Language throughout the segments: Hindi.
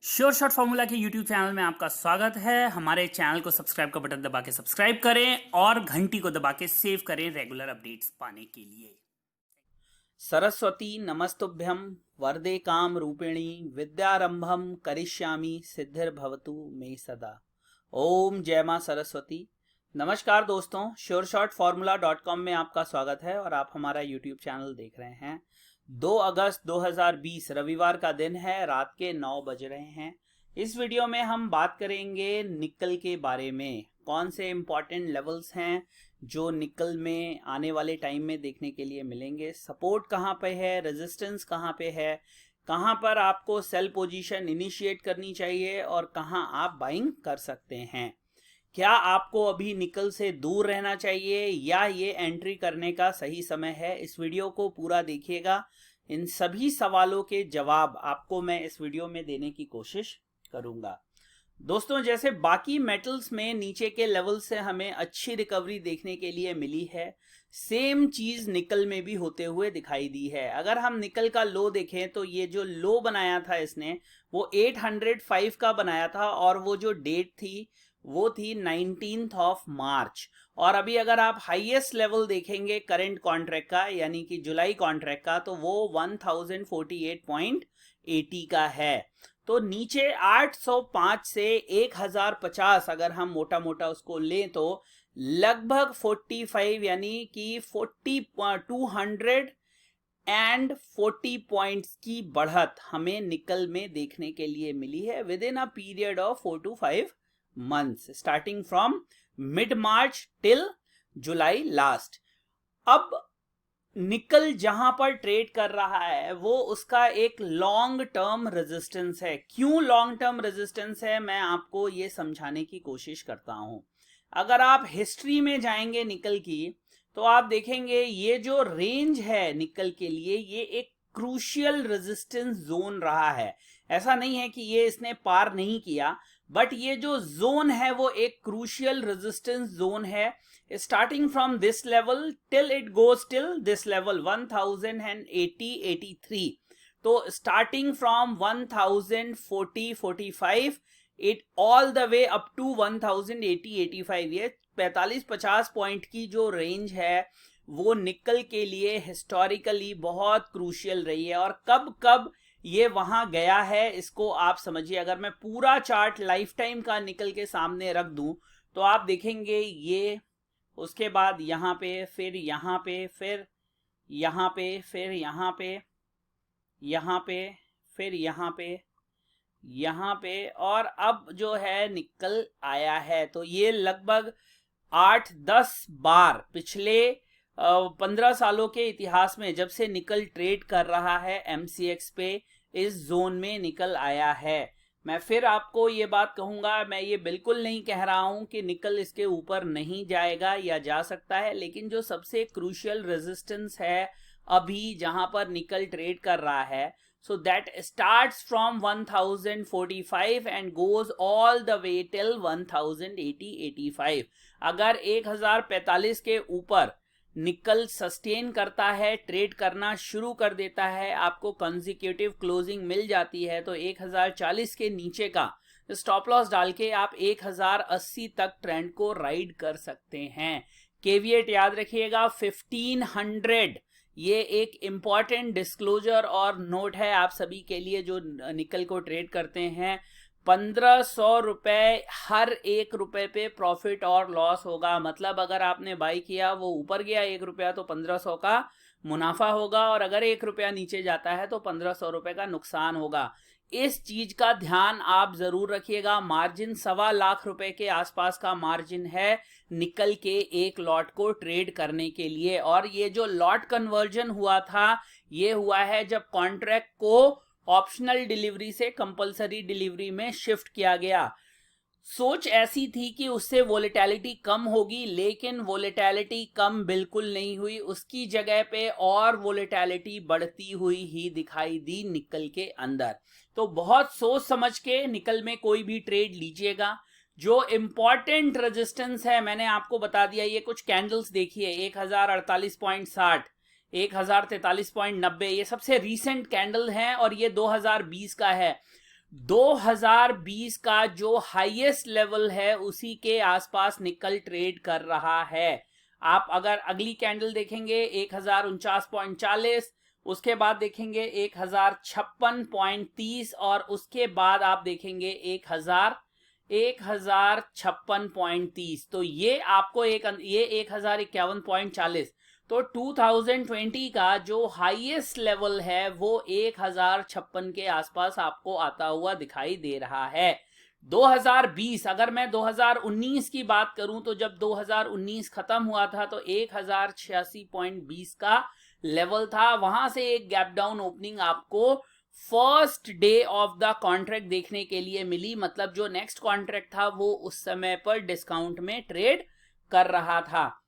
श्योर शॉट फॉर्मूला के यूट्यूब चैनल में आपका स्वागत है। हमारे चैनल को सब्सक्राइब का बटन दबा के सब्सक्राइब करें और घंटी को दबा के सेव करें रेगुलर अपडेट्स पाने के लिए। सरस्वती नमस्तुभ्यं वरदे काम रूपिणी विद्यारंभम करिष्यामि सिद्धिर्भवतु मे सदा। ओम जय मां सरस्वती। नमस्कार दोस्तों, sureshortformula.com में आपका स्वागत है और आप हमारा यूट्यूब चैनल देख रहे हैं। 2 अगस्त 2020 रविवार का दिन है, रात के 9 बज रहे हैं। इस वीडियो में हम बात करेंगे निकल के बारे में। कौन से इंपॉर्टेंट लेवल्स हैं जो निकल में आने वाले टाइम में देखने के लिए मिलेंगे, सपोर्ट कहाँ पे है, रेजिस्टेंस कहाँ पे है, कहाँ पर आपको सेल पोजीशन इनिशिएट करनी चाहिए और कहाँ आप बाइंग कर सकते हैं। क्या आपको अभी निकल से दूर रहना चाहिए या ये एंट्री करने का सही समय है? इस वीडियो को पूरा देखिएगा। इन सभी सवालों के जवाब आपको मैं इस वीडियो में देने की कोशिश करूंगा। दोस्तों, जैसे बाकी मेटल्स में नीचे के लेवल से हमें अच्छी रिकवरी देखने के लिए मिली है, सेम चीज निकल में भी होते हुए दिखाई दी है। अगर हम निकल का लो देखें तो ये जो लो बनाया था इसने वो 805 का बनाया था और वो जो डेट थी वो थी 19th ऑफ मार्च। और अभी अगर आप हाईएस्ट लेवल देखेंगे करंट कॉन्ट्रैक्ट का, यानी कि जुलाई कॉन्ट्रैक्ट का, तो वो 1048.80 का है। तो नीचे 805 से 1050 अगर हम मोटा मोटा उसको लें तो लगभग 45 यानी कि 240 पॉइंट्स की बढ़त हमें निकल में देखने के लिए मिली है with in a period of 4 to 5 months starting from mid March till July last. अब निकल जहां पर ट्रेड कर रहा है वो उसका एक लॉन्ग टर्म रेजिस्टेंस है। क्यों लॉन्ग टर्म रेजिस्टेंस है, मैं आपको ये समझाने की कोशिश करता हूं। अगर आप हिस्ट्री में जाएंगे निकल की तो आप देखेंगे ये जो रेंज है निकल के लिए ये एक क्रूशियल रेजिस्टेंस जोन रहा है। ऐसा नहीं है कि ये इसने पार नहीं किया, बट ये जो जोन है वो एक क्रूशियल रेजिस्टेंस जोन है। Starting from this level till it goes till this level 1080-83। तो starting from 1040-45 it all the way up to 1080-85, ये 45-50 पॉइंट की जो रेंज है वो निकल के लिए हिस्टोरिकली बहुत क्रूशियल रही है। और कब कब ये वहां गया है इसको आप समझिए। अगर मैं पूरा चार्ट लाइफ टाइम का निकल के सामने रख दूं तो आप देखेंगे ये, उसके बाद यहां पे, फिर यहां पे, फिर यहां पे, फिर यहां पे, यहां पे, फिर यहां पे, यहां पे, और अब जो है निकल आया है। तो ये लगभग 8-10 बार पिछले 15 सालों के इतिहास में जब से निकल ट्रेड कर रहा है MCX पे, इस जोन में निकल आया है। मैं फिर आपको ये बात कहूंगा, मैं ये बिल्कुल नहीं कह रहा हूं कि निकल इसके ऊपर नहीं जाएगा या जा सकता है, लेकिन जो सबसे क्रूशियल रेजिस्टेंस है अभी जहां पर निकल ट्रेड कर रहा है, so that starts from 1045 and goes all the way till 1080-85। अगर 1045 के ऊपर निकल सस्टेन करता है, ट्रेड करना शुरू कर देता है, आपको कंसेक्यूटिव क्लोजिंग मिल जाती है, तो 1040 के नीचे का स्टॉप लॉस डाल के आप 1080 तक ट्रेंड को राइड कर सकते हैं। केविएट याद रखिएगा 1500, ये एक इंपॉर्टेंट डिस्क्लोजर और नोट है आप सभी के लिए जो निकल को ट्रेड करते हैं। 1500 रुपए हर 1 रुपए पे प्रॉफिट और लॉस होगा। मतलब अगर आपने बाई किया, वो ऊपर गया 1 रुपया तो 1500 का मुनाफा होगा, और अगर 1 रुपया नीचे जाता है तो 1500 रुपए का नुकसान होगा। इस चीज का ध्यान आप जरूर रखिएगा। मार्जिन 1.25 लाख रुपए के आसपास का मार्जिन है निकल के एक लॉट को ट्रेड करने के लिए। और ये जो लॉट कन्वर्जन हुआ था ये हुआ है जब कॉन्ट्रैक्ट को ऑप्शनल डिलीवरी से कंपलसरी डिलीवरी में शिफ्ट किया गया। सोच ऐसी थी कि उससे वोलेटिलिटी कम होगी, लेकिन वोलेटिलिटी कम बिल्कुल नहीं हुई, उसकी जगह पे और वोलेटिलिटी बढ़ती हुई ही दिखाई दी निकल के अंदर। तो बहुत सोच समझ के निकल में कोई भी ट्रेड लीजिएगा। जो इंपॉर्टेंट रेजिस्टेंस है मैंने आपको बता दिया। ये कुछ कैंडल्स देखिए, 1048.60, 1043.90, ये सबसे रीसेंट कैंडल है और ये 2020 का है। 2020 का जो हाईएस्ट लेवल है उसी के आसपास निकल ट्रेड कर रहा है। आप अगर अगली कैंडल देखेंगे 1049.40, उसके बाद देखेंगे 1056.30 और उसके बाद आप देखेंगे 1056.30। तो ये आपको ये 1051.40। तो 2020 का जो हाईएस्ट लेवल है वो 1056 के आसपास आपको आता हुआ दिखाई दे रहा है। 2020, अगर मैं 2019 की बात करूं तो जब 2019 खत्म हुआ था तो 1086.20 का लेवल था। वहां से एक गैप डाउन ओपनिंग आपको first day of the contract देखने के लिए मिली, मतलब जो नेक्स्ट कॉन्ट्रैक्ट था वो उस समय पर डिस्काउंट में ट्रेड कर रहा था।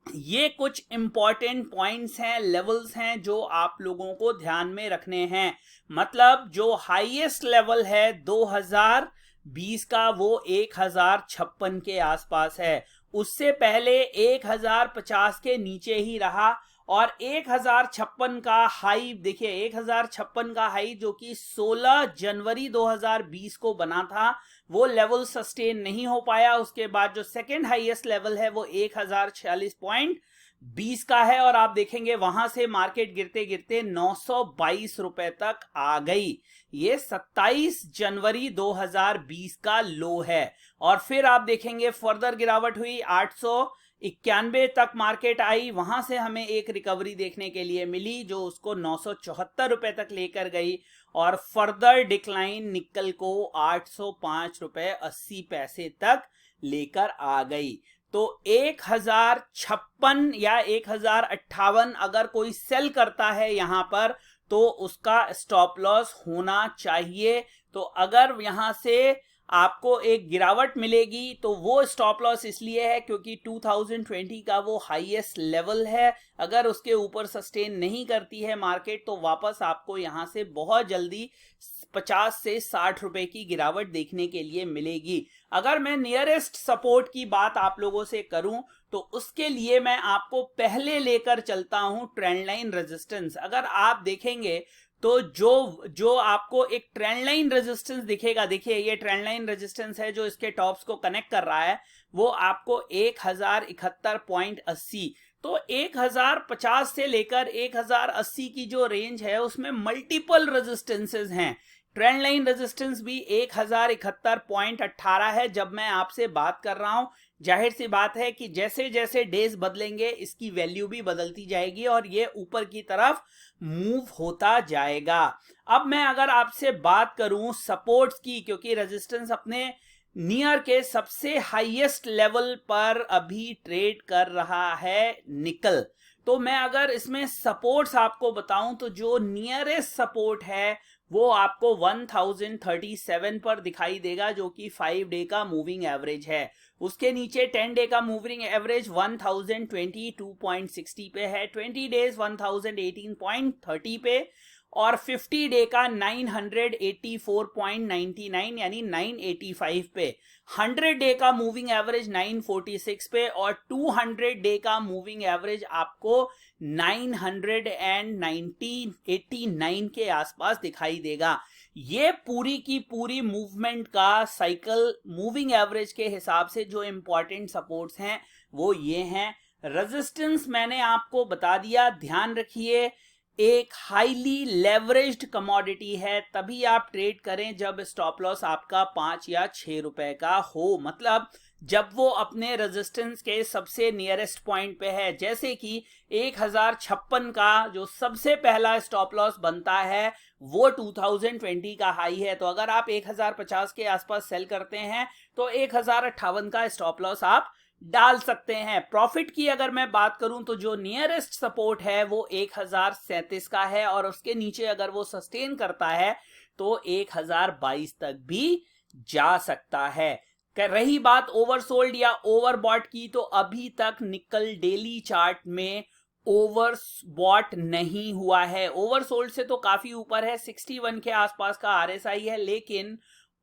ये कुछ इंपॉर्टेंट पॉइंट्स हैं, लेवल्स हैं जो आप लोगों को ध्यान में रखने हैं। मतलब जो हाईएस्ट लेवल है 2020 का वो 1056 के आसपास है। उससे पहले 1050 के नीचे ही रहा और 1056 का हाई देखिए, 1056 का हाई जो कि 16 जनवरी 2020 को बना था वो लेवल सस्टेन नहीं हो पाया। उसके बाद जो सेकेंड हाईएस्ट लेवल है वो 1046.20 का है और आप देखेंगे वहां से मार्केट गिरते गिरते 922 रुपए तक आ गई। ये 27 जनवरी 2020 का लो है और फिर आप देखेंगे फर्दर गिरावट हुई, 891 तक मार्केट आई। वहां से हमें एक रिकवरी देखने के लिए मिली जो उसको 974 रुपए तक लेकर गई और फर्दर डिक्लाइन निकल को 805 रुपए 80 पैसे तक लेकर आ गई। तो 1056 या 1058 अगर कोई सेल करता है यहां पर तो उसका स्टॉप लॉस होना चाहिए। तो अगर यहां से आपको एक गिरावट मिलेगी तो वो स्टॉप लॉस इसलिए है क्योंकि 2020 का वो हाईएस्ट लेवल है। अगर उसके ऊपर सस्टेन नहीं करती है मार्केट तो वापस आपको यहां से बहुत जल्दी 50 से 60 रुपए की गिरावट देखने के लिए मिलेगी। अगर मैं नियरेस्ट सपोर्ट की बात आप लोगों से करूं तो उसके लिए मैं आपको पहले लेकर चलता हूं ट्रेंड लाइन रेजिस्टेंस। अगर आप देखेंगे तो जो आपको एक ट्रेंड लाइन रेजिस्टेंस दिखेगा, देखिए ये ट्रेंड लाइन रेजिस्टेंस है जो इसके टॉप्स को कनेक्ट कर रहा है, वो आपको 1071.80। तो 1050 से लेकर 1080 की जो रेंज है उसमें मल्टीपल रेजिस्टेंसेस हैं। ट्रेंड लाइन रेजिस्टेंस भी 1071.18 है जब मैं आपसे बात कर रहा हूं। जाहिर सी बात है कि जैसे जैसे डेज बदलेंगे इसकी वैल्यू भी बदलती जाएगी और ये ऊपर की तरफ मूव होता जाएगा। अब मैं अगर आपसे बात करूं सपोर्ट्स की, क्योंकि रेजिस्टेंस अपने नियर के सबसे हाईएस्ट लेवल पर अभी ट्रेड कर रहा है निकल, तो मैं अगर इसमें सपोर्ट्स आपको बताऊं तो जो नियरेस्ट सपोर्ट है वो आपको 1037 पर दिखाई देगा जो कि 5 डे का मूविंग एवरेज है। उसके नीचे 10 डे का मूविंग एवरेज 1022.60 पे है, 20 डेज 1018.30 पे और 50 डे का 984.99 यानी 985 पे, 100 डे का मूविंग एवरेज 946 पे और 200 डे का मूविंग एवरेज आपको 989 के आसपास दिखाई देगा। ये पूरी की पूरी मूवमेंट का साइकिल मूविंग एवरेज के हिसाब से जो इंपॉर्टेंट सपोर्ट्स हैं वो ये हैं। रेजिस्टेंस मैंने आपको बता दिया, ध्यान रखिए एक हाईली लेवरेज्ड कमोडिटी है, तभी आप ट्रेड करें जब स्टॉप लॉस आपका 5 या 6 रुपए का हो, मतलब जब वो अपने रेजिस्टेंस के सबसे नियरेस्ट पॉइंट पे है। जैसे कि 1056 का जो सबसे पहला स्टॉप लॉस बनता है वो 2020 का हाई है, तो अगर आप 1050 के आसपास सेल करते हैं तो 1058 का स्टॉप लॉस आप डाल सकते हैं। प्रॉफिट की अगर मैं बात करूं तो जो नियरेस्ट सपोर्ट है वो 1037 का है और उसके नीचे अगर वो सस्टेन करता है तो 1022 तक भी जा सकता है। रही बात ओवरसोल्ड या ओवरबॉट की, तो अभी तक निकल डेली चार्ट में ओवरबॉट नहीं हुआ है। ओवरसोल्ड से तो काफी ऊपर है, 61 के आसपास का आरएसआई है, लेकिन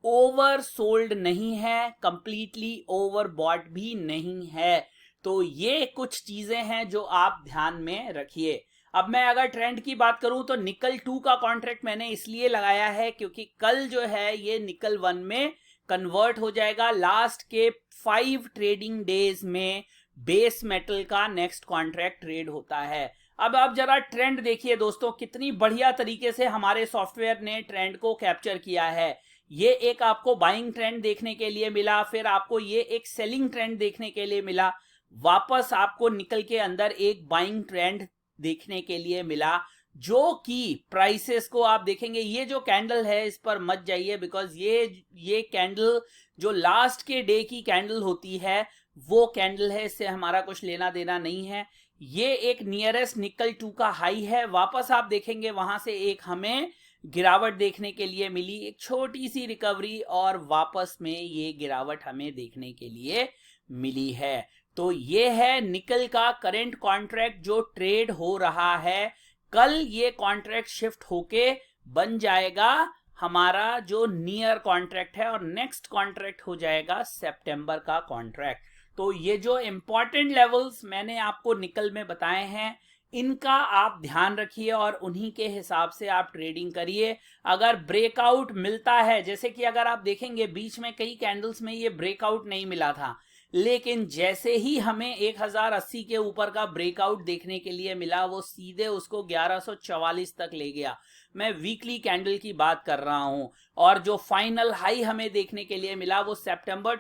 ओवरसोल्ड नहीं है, कंप्लीटली ओवरबॉट भी नहीं है। तो ये कुछ चीजें हैं जो आप ध्यान में रखिए। अब मैं अगर ट्रेंड की बात करूं तो निकल 2 का कॉन्ट्रैक्ट मैंने इसलिए लगाया है क्योंकि कल जो है ये निकल 1 में कन्वर्ट हो जाएगा। लास्ट के 5 ट्रेडिंग डेज में बेस मेटल का नेक्स्ट कॉन्ट्रैक्ट ट्रेड होता है। अब आप जरा ट्रेंड देखिए दोस्तों, कितनी बढ़िया तरीके से हमारे सॉफ्टवेयर ने ट्रेंड को कैप्चर किया है। ये एक आपको बाइंग ट्रेंड देखने के लिए मिला, फिर आपको ये एक सेलिंग ट्रेंड देखने के लिए मिला, वापस आपको निकल के अंदर एक बाइंग ट्रेंड देखने के लिए मिला, जो कि प्राइसेस को आप देखेंगे। ये जो कैंडल है इस पर मत जाइए, बिकॉज ये कैंडल जो लास्ट के डे की कैंडल होती है वो कैंडल है, इससे हमारा कुछ लेना देना नहीं है। ये एक नियरेस्ट निकल 2 का हाई है। वापस आप देखेंगे वहां से एक हमें गिरावट देखने के लिए मिली, एक छोटी सी रिकवरी, और वापस में ये गिरावट हमें देखने के लिए मिली है। तो ये है निकल का करंट कॉन्ट्रैक्ट जो ट्रेड हो रहा है। कल ये कॉन्ट्रैक्ट शिफ्ट होके बन जाएगा हमारा जो नियर कॉन्ट्रैक्ट है, और नेक्स्ट कॉन्ट्रैक्ट हो जाएगा सितंबर का कॉन्ट्रैक्ट। तो ये जो इंपॉर्टेंट लेवल्स मैंने आपको निकल में बताए हैं, इनका आप ध्यान रखिए और उन्हीं के हिसाब से आप ट्रेडिंग करिए। अगर ब्रेकआउट मिलता है, जैसे कि अगर आप देखेंगे बीच में कई कैंडल्स में ये ब्रेकआउट नहीं मिला था, लेकिन जैसे ही हमें 1080 के ऊपर का ब्रेकआउट देखने के लिए मिला, वो सीधे उसको 1144 तक ले गया। मैं वीकली कैंडल की बात कर रहा हूं। और जो फाइनल हाई हमें देखने के लिए मिला वो सितंबर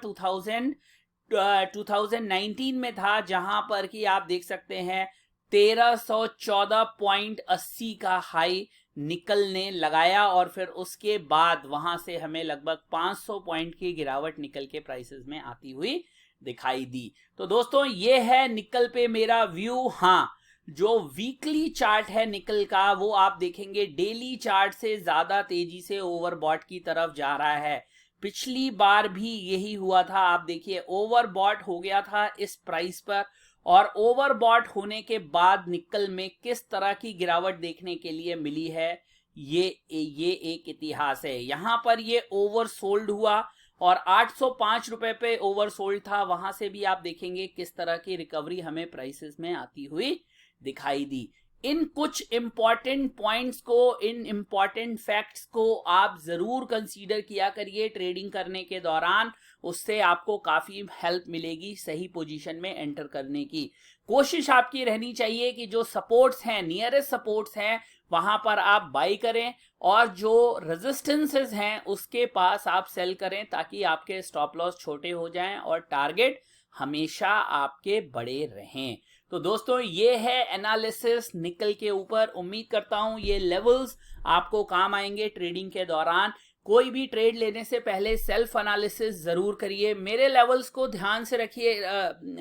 2019 में था, जहां पर कि आप देख सकते हैं 1314.80 का हाई निकल ने लगाया, और फिर उसके बाद वहां से हमें लगभग 500 पॉइंट की गिरावट निकल के प्राइसेस में आती हुई दिखाई दी। तो दोस्तों ये है निकल पे मेरा व्यू। हाँ, जो वीकली चार्ट है निकल का, वो आप देखेंगे डेली चार्ट से ज्यादा तेजी से ओवरबॉट की तरफ जा रहा है। पिछली बार भी यही हुआ था। आप देखिए ओवरबॉट हो गया था इस प्राइस पर, और ओवरबॉट होने के बाद निकल में किस तरह की गिरावट देखने के लिए मिली है, ये एक इतिहास है। यहां पर ये ओवरसोल्ड हुआ और 805 रुपए पे ओवरसोल्ड था। वहां से भी आप देखेंगे किस तरह की रिकवरी हमें प्राइसेस में आती हुई दिखाई दी। इन कुछ इंपॉर्टेंट पॉइंट्स को, इन इंपॉर्टेंट फैक्ट्स को आप जरूर कंसीडर किया करिए ट्रेडिंग करने के दौरान। उससे आपको काफी हेल्प मिलेगी सही पोजीशन में एंटर करने की। कोशिश आपकी रहनी चाहिए कि जो सपोर्ट्स हैं, नियरेस्ट सपोर्ट्स हैं, वहां पर आप बाई करें, और जो रेजिस्टेंसेस हैं उसके पास आप सेल करें, ताकि आपके स्टॉप लॉस छोटे हो जाएं और टारगेट हमेशा आपके बड़े रहें। तो दोस्तों ये है एनालिसिस निकल के ऊपर। उम्मीद करता हूं ये लेवल्स आपको काम आएंगे ट्रेडिंग के दौरान। कोई भी ट्रेड लेने से पहले सेल्फ एनालिसिस जरूर करिए। मेरे लेवल्स को ध्यान से रखिए,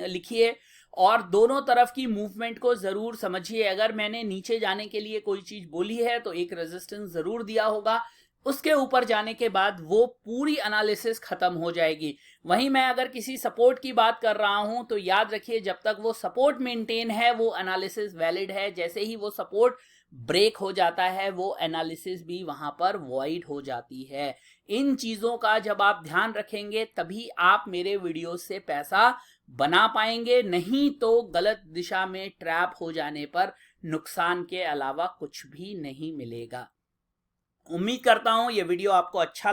लिखिए, और दोनों तरफ की मूवमेंट को जरूर समझिए। अगर मैंने नीचे जाने के लिए कोई चीज बोली है तो एक रेजिस्टेंस जरूर दिया होगा, उसके ऊपर जाने के बाद वो पूरी एनालिसिस खत्म हो जाएगी। वहीं मैं अगर किसी सपोर्ट की बात कर रहा हूं तो याद रखिए जब तक वो सपोर्ट मेंटेन है वो एनालिसिस वैलिड है। जैसे ही वो सपोर्ट ब्रेक हो जाता है वो एनालिसिस भी वहां पर वॉइड हो जाती है। इन चीजों का जब आप ध्यान रखेंगे तभी आप मेरे वीडियो से पैसा बना पाएंगे, नहीं तो गलत दिशा में ट्रैप हो जाने पर नुकसान के अलावा कुछ भी नहीं मिलेगा। उम्मीद करता हूं ये वीडियो आपको अच्छा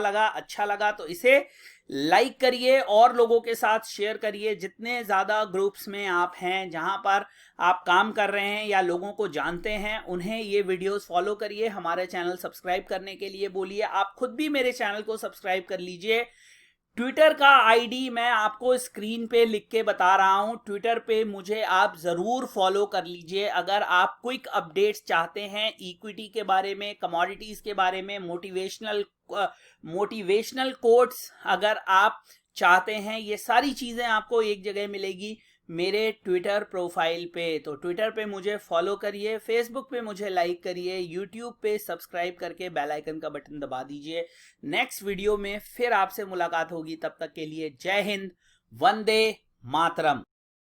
लगा तो इसे लाइक करिए और लोगों के साथ शेयर करिए। जितने ज्यादा ग्रुप्स में आप हैं जहां पर आप काम कर रहे हैं या लोगों को जानते हैं, उन्हें ये वीडियोस फॉलो करिए। हमारे चैनल सब्सक्राइब करने के लिए बोलिए। आप खुद भी मेरे चैनल को सब्सक्राइब कर लीजिए। ट्विटर का आईडी मैं आपको स्क्रीन पे लिख के बता रहा हूं। ट्विटर पे मुझे आप जरूर फॉलो कर लीजिए। अगर आप क्विक अपडेट्स चाहते हैं इक्विटी के बारे में, कमोडिटीज के बारे में, मोटिवेशनल कोट्स अगर आप चाहते हैं, ये सारी चीजें आपको एक जगह मिलेगी मेरे ट्विटर प्रोफाइल पे। तो ट्विटर पे मुझे फॉलो करिए, फेसबुक पे मुझे लाइक करिए, यूट्यूब पे सब्सक्राइब करके बेल आइकन का बटन दबा दीजिए। नेक्स्ट वीडियो में फिर आपसे मुलाकात होगी। तब तक के लिए जय हिंद, वंदे मातरम।